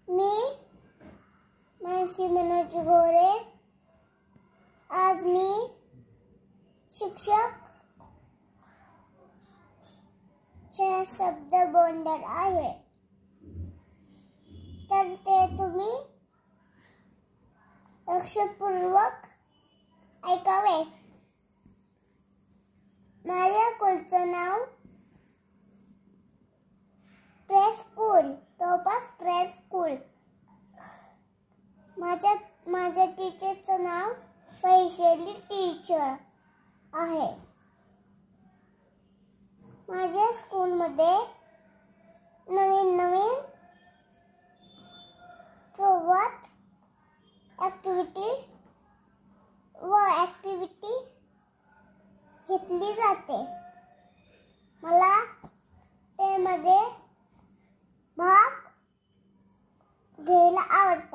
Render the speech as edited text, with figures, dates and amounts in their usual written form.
मी मानसी मनोज गोरे. आज मी शिक्षक चे शब्द बोलणार आहे, तर ते तुम्ही लक्षपूर्वक ऐकावे. माझ्या स्कूलचं नाव press school, topaz press school. माझ्या टीचरचं नाव वैशाली टीचर आहे. माझ्या स्कूलमध्ये नवीन प्रवास ॲक्टिव्हिटी घेतली जाते. मला त्यामध्ये भाग घ्यायला आवडतं.